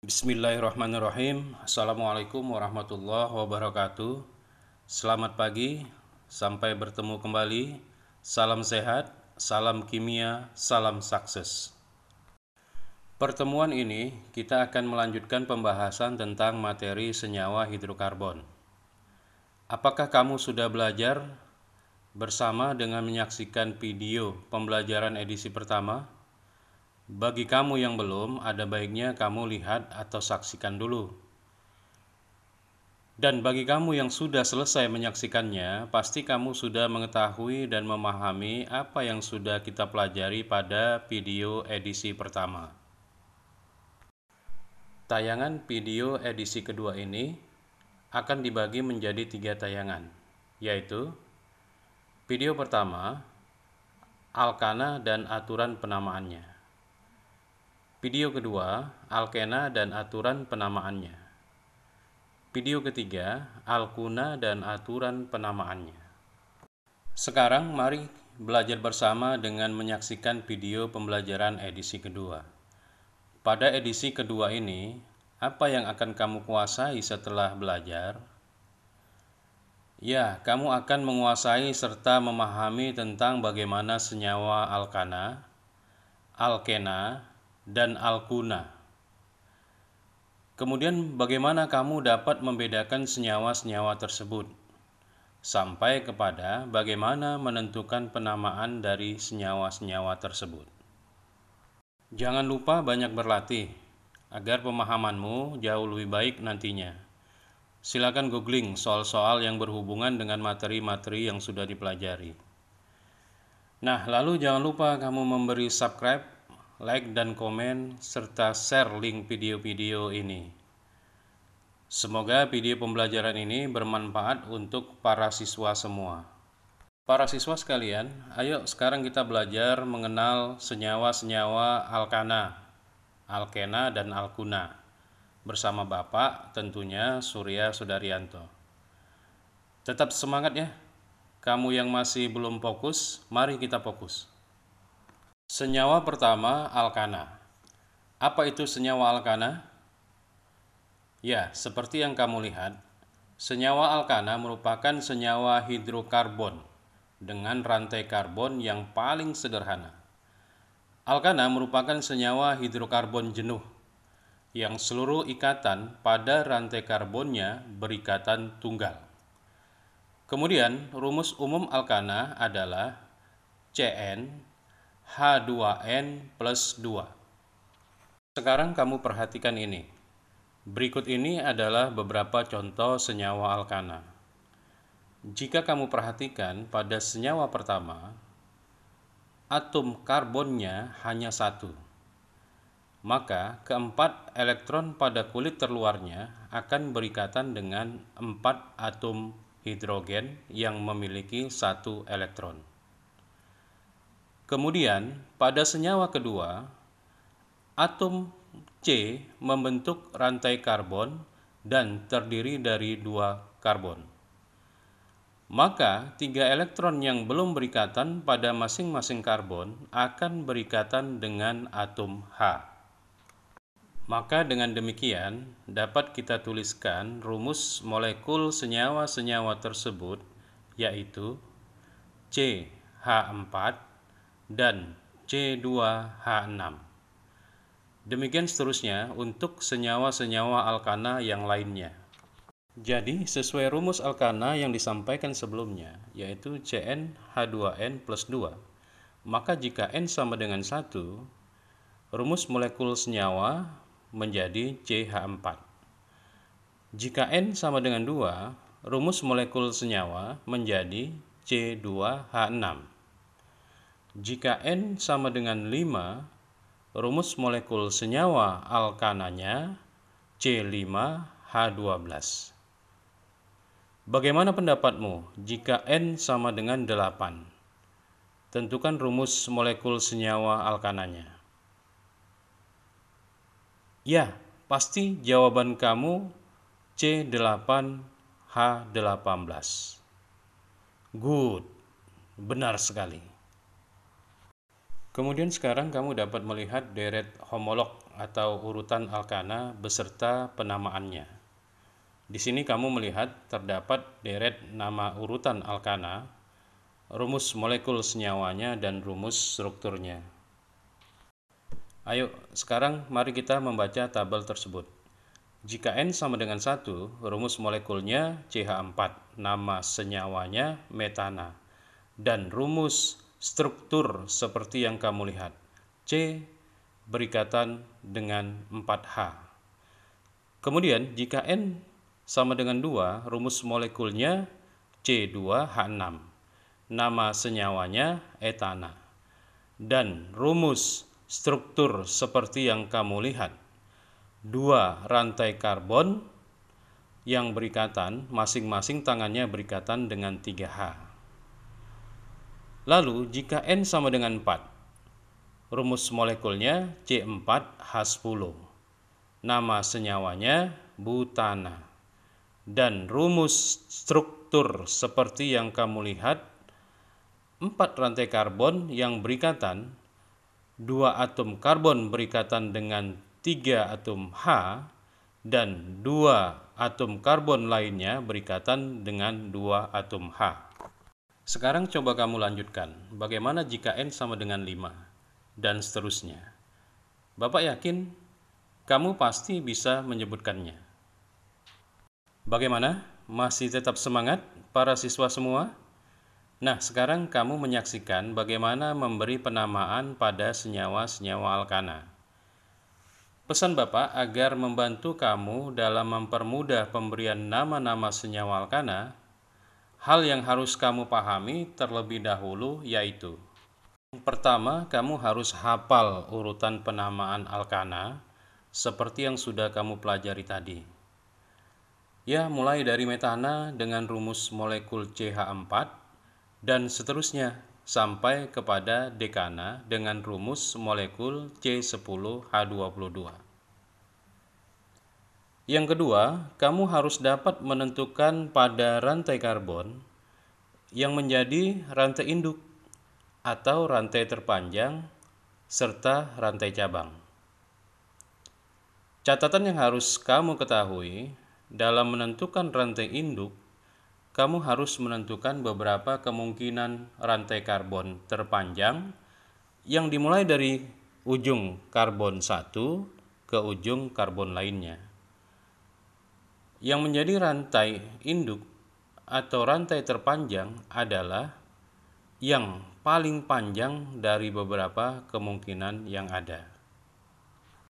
Bismillahirrahmanirrahim. Assalamualaikum warahmatullahi wabarakatuh. Selamat pagi, sampai bertemu kembali. Salam sehat, salam kimia, salam sukses. Pertemuan ini kita akan melanjutkan pembahasan tentang materi senyawa hidrokarbon. Apakah kamu sudah belajar bersama dengan menyaksikan video pembelajaran edisi pertama? Bagi kamu yang belum, ada baiknya kamu lihat atau saksikan dulu. Dan bagi kamu yang sudah selesai menyaksikannya, pasti kamu sudah mengetahui dan memahami apa yang sudah kita pelajari pada video edisi pertama. Tayangan video edisi kedua ini akan dibagi menjadi 3 tayangan, yaitu video pertama, alkana dan aturan penamaannya. Video kedua, alkena dan aturan penamaannya. Video ketiga, alkuna dan aturan penamaannya. Sekarang mari belajar bersama dengan menyaksikan video pembelajaran edisi kedua. Pada edisi kedua ini, apa yang akan kamu kuasai setelah belajar? Ya, kamu akan menguasai serta memahami tentang bagaimana senyawa alkana, alkena, dan alkuna. Kemudian bagaimana kamu dapat membedakan senyawa-senyawa tersebut, sampai kepada bagaimana menentukan penamaan dari senyawa-senyawa tersebut. Jangan lupa banyak berlatih, agar pemahamanmu jauh lebih baik nantinya. Silakan googling soal-soal yang berhubungan dengan materi-materi yang sudah dipelajari. Nah, lalu jangan lupa kamu memberi subscribe, like dan komen, serta share link video-video ini. Semoga video pembelajaran ini bermanfaat untuk para siswa semua. Para siswa sekalian, ayo sekarang kita belajar mengenal senyawa-senyawa alkana, alkena, dan alkuna. Bersama Bapak tentunya Surya Sudaryanto. Tetap semangat ya. Kamu yang masih belum fokus, mari kita fokus. Senyawa pertama, alkana. Apa itu senyawa alkana? Ya, seperti yang kamu lihat, senyawa alkana merupakan senyawa hidrokarbon dengan rantai karbon yang paling sederhana. Alkana merupakan senyawa hidrokarbon jenuh yang seluruh ikatan pada rantai karbonnya berikatan tunggal. Kemudian, rumus umum alkana adalah Cn H2n plus 2. Sekarang kamu perhatikan ini. Berikut ini adalah beberapa contoh senyawa alkana. Jika kamu perhatikan pada senyawa pertama, atom karbonnya hanya 1. Maka keempat elektron pada kulit terluarnya akan berikatan dengan 4 atom hidrogen yang memiliki 1 elektron. Kemudian, pada senyawa kedua, atom C membentuk rantai karbon dan terdiri dari 2 karbon. Maka 3 elektron yang belum berikatan pada masing-masing karbon akan berikatan dengan atom H. Maka dengan demikian dapat kita tuliskan rumus molekul senyawa-senyawa tersebut, yaitu CH4 dan C2H6. Demikian seterusnya untuk senyawa-senyawa alkana yang lainnya. Jadi sesuai rumus alkana yang disampaikan sebelumnya, yaitu CnH2n plus 2, maka jika N sama dengan 1, rumus molekul senyawa menjadi CH4. Jika N sama dengan 2, rumus molekul senyawa menjadi C2H6. Jika N sama dengan 5, rumus molekul senyawa alkananya C5H12. Bagaimana pendapatmu jika N sama dengan 8? Tentukan rumus molekul senyawa alkananya. Ya, pasti jawaban kamu C8H18. Good, benar sekali. Kemudian sekarang kamu dapat melihat deret homolog atau urutan alkana beserta penamaannya. Di sini kamu melihat terdapat deret nama urutan alkana, rumus molekul senyawanya, dan rumus strukturnya. Ayo, sekarang mari kita membaca tabel tersebut. Jika N sama dengan 1, rumus molekulnya CH4, nama senyawanya metana, dan rumus struktur seperti yang kamu lihat. C berikatan dengan 4H. Kemudian jika N sama dengan 2, rumus molekulnya C2H6, nama senyawanya etana, dan rumus struktur seperti yang kamu lihat. 2 rantai karbon yang berikatan, masing-masing tangannya berikatan dengan 3H. Lalu jika N sama dengan 4, rumus molekulnya C4H10, nama senyawanya butana, dan rumus struktur seperti yang kamu lihat. 4 rantai karbon yang berikatan, 2 atom karbon berikatan dengan 3 atom H, dan 2 atom karbon lainnya berikatan dengan 2 atom H. Sekarang coba kamu lanjutkan, bagaimana jika N sama dengan 5, dan seterusnya. Bapak yakin kamu pasti bisa menyebutkannya. Bagaimana? Masih tetap semangat para siswa semua? Nah, sekarang kamu menyaksikan bagaimana memberi penamaan pada senyawa-senyawa alkana. Pesan Bapak agar membantu kamu dalam mempermudah pemberian nama-nama senyawa alkana, hal yang harus kamu pahami terlebih dahulu yaitu: pertama, kamu harus hafal urutan penamaan alkana seperti yang sudah kamu pelajari tadi. Ya, mulai dari metana dengan rumus molekul CH4 dan seterusnya sampai kepada dekana dengan rumus molekul C10H22. Yang kedua, kamu harus dapat menentukan pada rantai karbon yang menjadi rantai induk atau rantai terpanjang serta rantai cabang. Catatan yang harus kamu ketahui, dalam menentukan rantai induk, kamu harus menentukan beberapa kemungkinan rantai karbon terpanjang yang dimulai dari ujung karbon 1 ke ujung karbon lainnya. Yang menjadi rantai induk atau rantai terpanjang adalah yang paling panjang dari beberapa kemungkinan yang ada.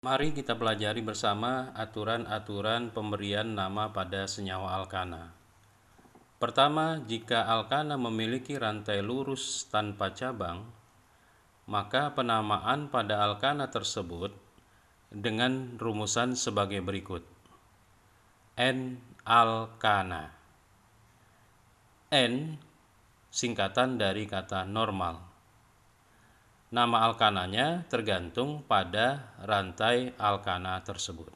Mari kita pelajari bersama aturan-aturan pemberian nama pada senyawa alkana. Pertama, jika alkana memiliki rantai lurus tanpa cabang, maka penamaan pada alkana tersebut dengan rumusan sebagai berikut. N-alkana. N singkatan dari kata normal. Nama alkananya tergantung pada rantai alkana tersebut.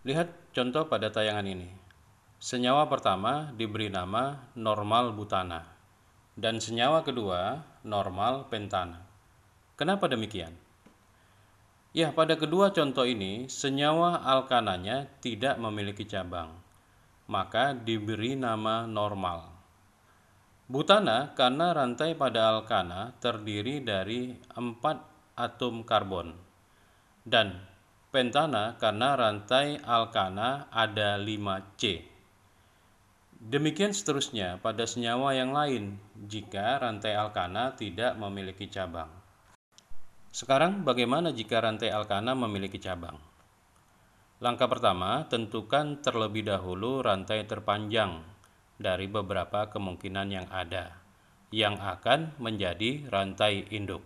Lihat contoh pada tayangan ini. Senyawa pertama diberi nama normal butana dan senyawa kedua normal pentana. Kenapa demikian? Ya, pada kedua contoh ini senyawa alkananya tidak memiliki cabang, maka diberi nama normal. Butana karena rantai pada alkana terdiri dari 4 atom karbon, dan pentana karena rantai alkana ada 5C. Demikian seterusnya pada senyawa yang lain jika rantai alkana tidak memiliki cabang. Sekarang bagaimana jika rantai alkana memiliki cabang? Langkah pertama, tentukan terlebih dahulu rantai terpanjang dari beberapa kemungkinan yang ada, yang akan menjadi rantai induk.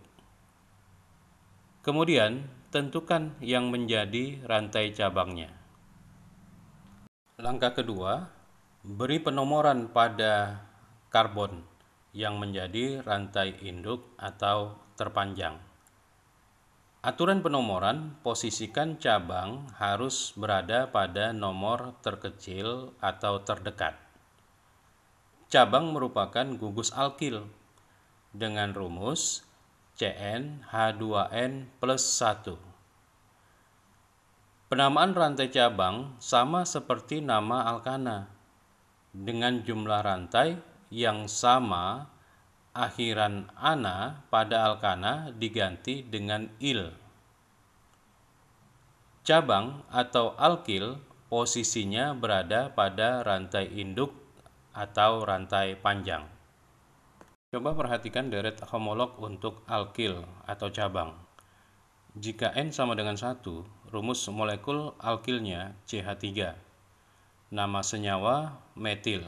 Kemudian, tentukan yang menjadi rantai cabangnya. Langkah kedua, beri penomoran pada karbon yang menjadi rantai induk atau terpanjang. Aturan penomoran, posisikan cabang harus berada pada nomor terkecil atau terdekat. Cabang merupakan gugus alkil dengan rumus CnH2n+1 Penamaan rantai cabang sama seperti nama alkana, dengan jumlah rantai yang sama. Akhiran ana pada alkana diganti dengan il. Cabang atau alkil posisinya berada pada rantai induk atau rantai panjang. Coba perhatikan deret homolog untuk alkil atau cabang. Jika N sama dengan 1, rumus molekul alkilnya CH3, nama senyawa metil,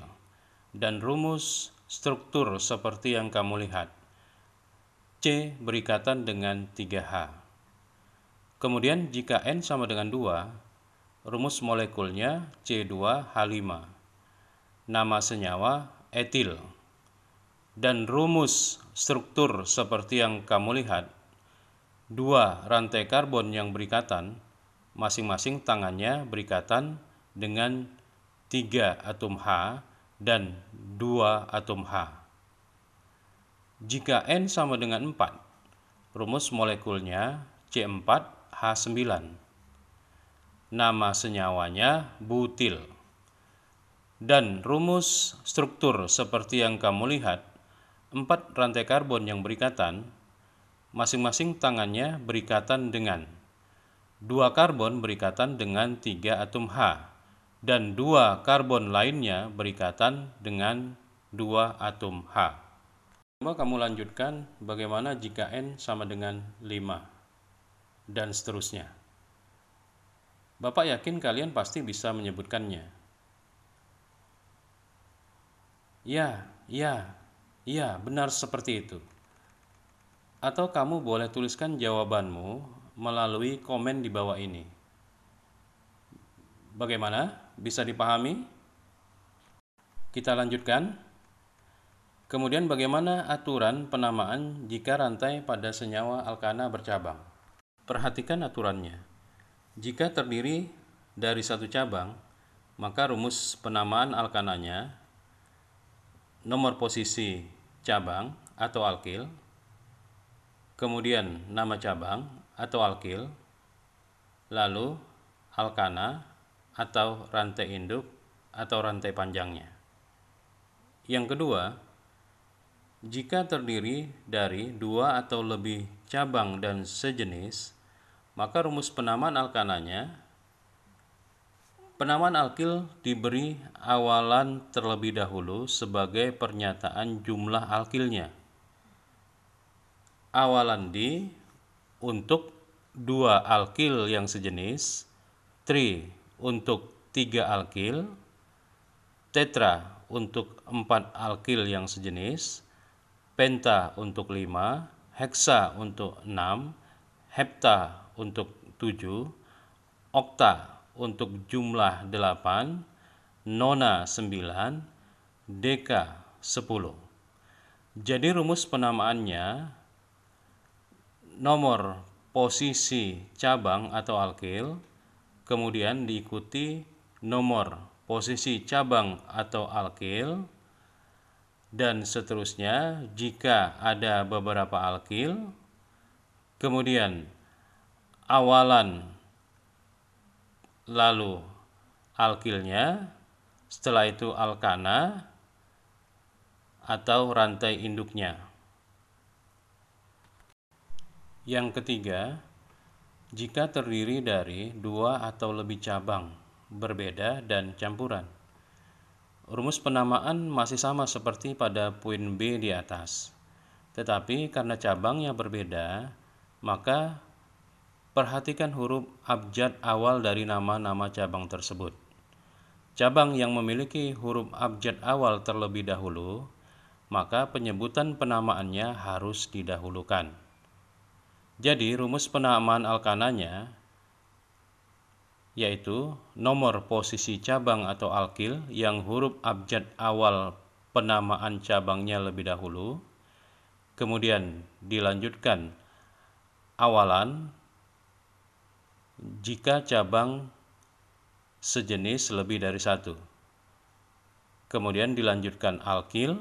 dan rumus struktur seperti yang kamu lihat. C berikatan dengan 3H. Kemudian jika N sama dengan 2, rumus molekulnya C2H5, nama senyawa etil, dan rumus struktur seperti yang kamu lihat. 2 rantai karbon yang berikatan, masing-masing tangannya berikatan dengan 3 atom H dan 2 atom H. Jika N sama dengan 4, rumus molekulnya C4H9. Nama senyawanya butil. Dan rumus struktur seperti yang kamu lihat, 4 rantai karbon yang berikatan, masing-masing tangannya berikatan dengan 2 karbon berikatan dengan 3 atom H, dan 2 karbon lainnya berikatan dengan 2 atom H. Coba kamu lanjutkan bagaimana jika N sama dengan 5, dan seterusnya. Bapak yakin kalian pasti bisa menyebutkannya. Ya, benar seperti itu. Atau kamu boleh tuliskan jawabanmu melalui komen di bawah ini. Bagaimana? Bisa dipahami? Kita lanjutkan. Kemudian bagaimana aturan penamaan jika rantai pada senyawa alkana bercabang? Perhatikan aturannya. Jika terdiri dari satu cabang, maka rumus penamaan alkananya, nomor posisi cabang atau alkil, kemudian nama cabang atau alkil, lalu alkana atau rantai induk atau rantai panjangnya. Yang kedua, jika terdiri dari 2 atau lebih cabang dan sejenis, maka rumus penamaan alkananya, penamaan alkil diberi awalan terlebih dahulu sebagai pernyataan jumlah alkilnya. Awalan di untuk 2 alkil yang sejenis, tri untuk 3 alkil, tetra untuk 4 alkil yang sejenis, penta untuk 5, heksa untuk 6, hepta untuk 7, okta untuk jumlah 8, nona 9, deka 10. Jadi rumus penamaannya, nomor posisi cabang atau alkil, kemudian diikuti nomor posisi cabang atau alkil, dan seterusnya jika ada beberapa alkil, kemudian awalan, lalu alkilnya, setelah itu alkana atau rantai induknya. Yang ketiga, jika terdiri dari 2 atau lebih cabang berbeda dan campuran. Rumus penamaan masih sama seperti pada poin B di atas. Tetapi karena cabangnya berbeda, maka perhatikan huruf abjad awal dari nama-nama cabang tersebut. Cabang yang memiliki huruf abjad awal terlebih dahulu, maka penyebutan penamaannya harus didahulukan. Jadi rumus penamaan alkananya yaitu nomor posisi cabang atau alkil yang huruf abjad awal penamaan cabangnya lebih dahulu, kemudian dilanjutkan awalan jika cabang sejenis lebih dari 1, kemudian dilanjutkan alkil,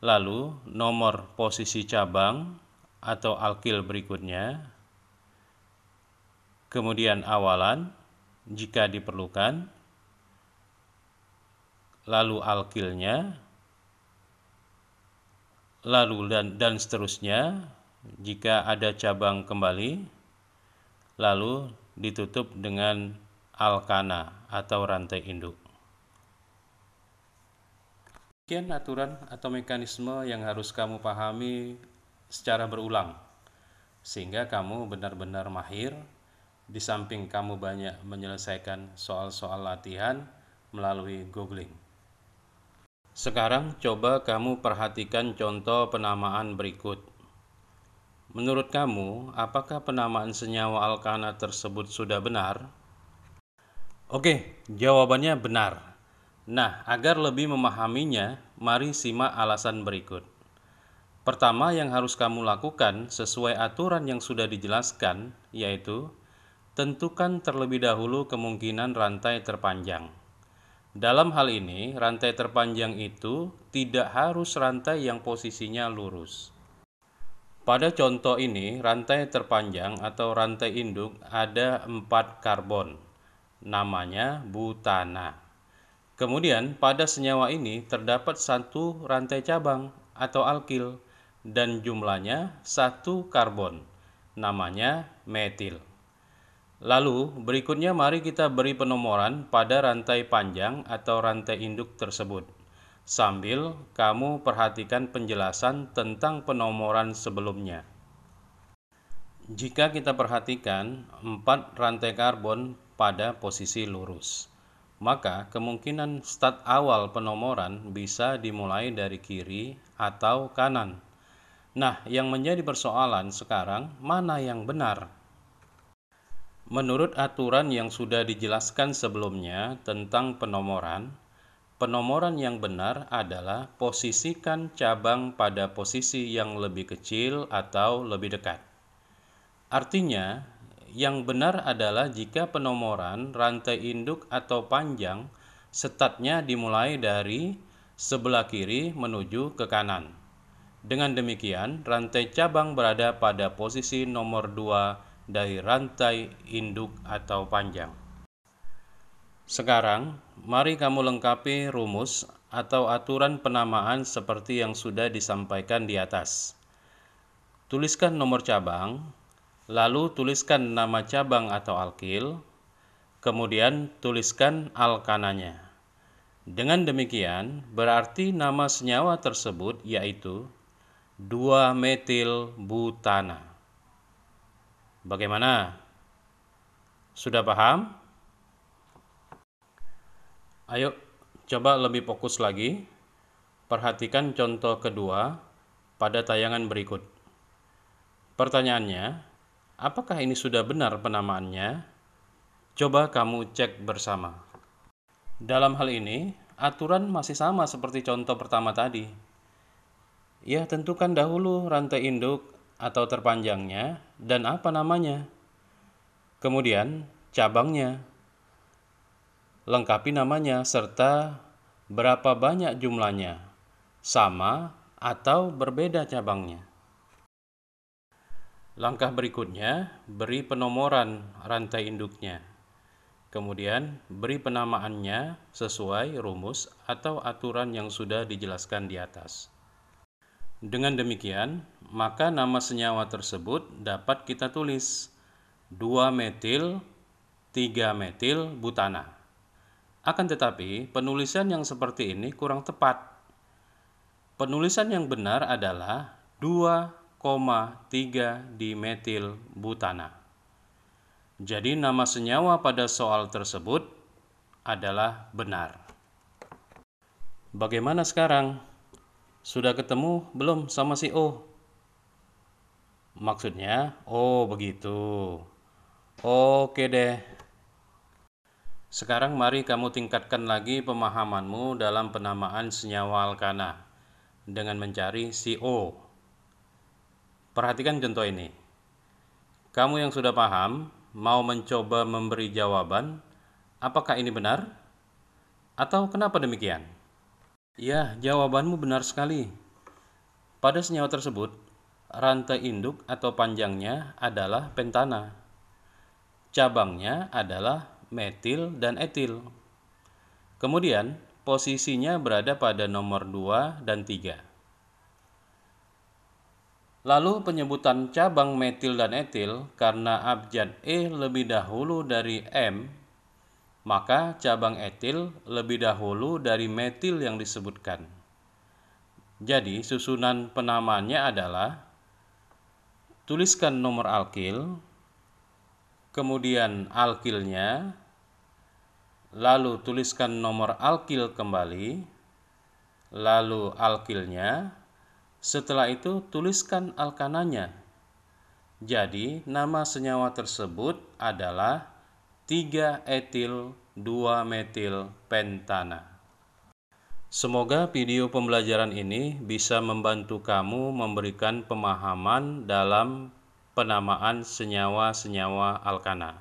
lalu nomor posisi cabang atau alkil berikutnya, kemudian awalan jika diperlukan, lalu alkilnya, lalu dan seterusnya jika ada cabang kembali, lalu ditutup dengan alkana atau rantai induk. Sekian aturan atau mekanisme yang harus kamu pahami secara berulang, sehingga kamu benar-benar mahir, di samping kamu banyak menyelesaikan soal-soal latihan melalui googling. Sekarang coba kamu perhatikan contoh penamaan berikut. Menurut kamu, apakah penamaan senyawa alkana tersebut sudah benar? Oke, jawabannya benar. Nah, agar lebih memahaminya, mari simak alasan berikut. Pertama yang harus kamu lakukan sesuai aturan yang sudah dijelaskan, yaitu tentukan terlebih dahulu kemungkinan rantai terpanjang. Dalam hal ini, rantai terpanjang itu tidak harus rantai yang posisinya lurus. Pada contoh ini, rantai terpanjang atau rantai induk ada 4 karbon, namanya butana. Kemudian pada senyawa ini terdapat satu rantai cabang atau alkil dan jumlahnya 1 karbon, namanya metil. Lalu berikutnya mari kita beri penomoran pada rantai panjang atau rantai induk tersebut, sambil kamu perhatikan penjelasan tentang penomoran sebelumnya. Jika kita perhatikan 4 rantai karbon pada posisi lurus, maka kemungkinan start awal penomoran bisa dimulai dari kiri atau kanan. Nah, yang menjadi persoalan sekarang, mana yang benar? Menurut aturan yang sudah dijelaskan sebelumnya tentang penomoran, penomoran yang benar adalah posisikan cabang pada posisi yang lebih kecil atau lebih dekat. Artinya, yang benar adalah jika penomoran rantai induk atau panjang startnya dimulai dari sebelah kiri menuju ke kanan. Dengan demikian, rantai cabang berada pada posisi nomor 2 dari rantai induk atau panjang. Sekarang, mari kamu lengkapi rumus atau aturan penamaan seperti yang sudah disampaikan di atas. Tuliskan nomor cabang, lalu tuliskan nama cabang atau alkil, kemudian tuliskan alkananya. Dengan demikian, berarti nama senyawa tersebut yaitu 2-metil butana. Bagaimana? Sudah paham? Ayo, coba lebih fokus lagi. Perhatikan contoh kedua pada tayangan berikut. Pertanyaannya, apakah ini sudah benar penamaannya? Coba kamu cek bersama. Dalam hal ini, aturan masih sama seperti contoh pertama tadi. Ya, tentukan dahulu rantai induk atau terpanjangnya dan apa namanya. Kemudian, cabangnya. Lengkapi namanya serta berapa banyak jumlahnya, sama atau berbeda cabangnya. Langkah berikutnya, beri penomoran rantai induknya. Kemudian, beri penamaannya sesuai rumus atau aturan yang sudah dijelaskan di atas. Dengan demikian, maka nama senyawa tersebut dapat kita tulis 2-metil 3-metil butana. Akan tetapi, penulisan yang seperti ini kurang tepat. Penulisan yang benar adalah 2,3 dimetil butana. Jadi nama senyawa pada soal tersebut adalah benar. Bagaimana sekarang? Sudah ketemu belum sama si O? Maksudnya, oh begitu. Oke deh. Sekarang mari kamu tingkatkan lagi pemahamanmu dalam penamaan senyawa alkana dengan mencari si O. Perhatikan contoh ini. Kamu yang sudah paham, mau mencoba memberi jawaban, apakah ini benar? Atau kenapa demikian? Ya, jawabanmu benar sekali. Pada senyawa tersebut, rantai induk atau panjangnya adalah pentana. cabangnya adalah metil dan etil. Kemudian, posisinya berada pada nomor 2 dan 3. Lalu penyebutan cabang metil dan etil karena abjad E lebih dahulu dari M, maka cabang etil lebih dahulu dari metil yang disebutkan. Jadi susunan penamaannya adalah tuliskan nomor alkil, kemudian alkilnya, lalu tuliskan nomor alkil kembali, lalu alkilnya, setelah itu tuliskan alkananya. Jadi nama senyawa tersebut adalah 3-etil 2-metil pentana. Semoga video pembelajaran ini bisa membantu kamu memberikan pemahaman dalam penamaan senyawa-senyawa alkana.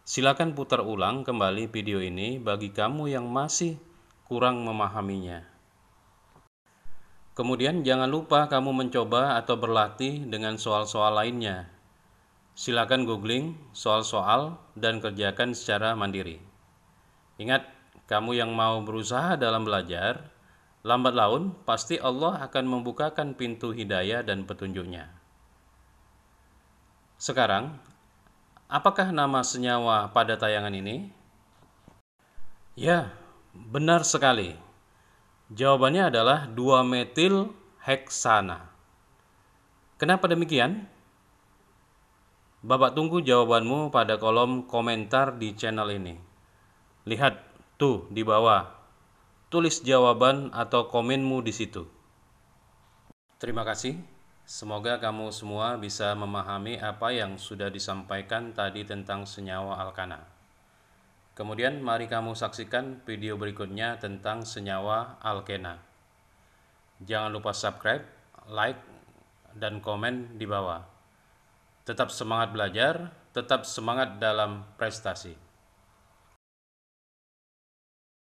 Silakan putar ulang kembali video ini bagi kamu yang masih kurang memahaminya. Kemudian jangan lupa kamu mencoba atau berlatih dengan soal-soal lainnya. Silakan googling soal-soal dan kerjakan secara mandiri. Ingat, kamu yang mau berusaha dalam belajar, lambat laun pasti Allah akan membukakan pintu hidayah dan petunjuknya. Sekarang, apakah nama senyawa pada tayangan ini? Ya, benar sekali. Jawabannya adalah 2-metil heksana. Kenapa demikian? Bapak tunggu jawabanmu pada kolom komentar di channel ini. Lihat tuh di bawah, tulis jawaban atau komenmu di situ. Terima kasih. Semoga kamu semua bisa memahami apa yang sudah disampaikan tadi tentang senyawa alkana. Kemudian mari kamu saksikan video berikutnya tentang senyawa alkena. Jangan lupa subscribe, like, dan komen di bawah. Tetap semangat belajar, tetap semangat dalam prestasi.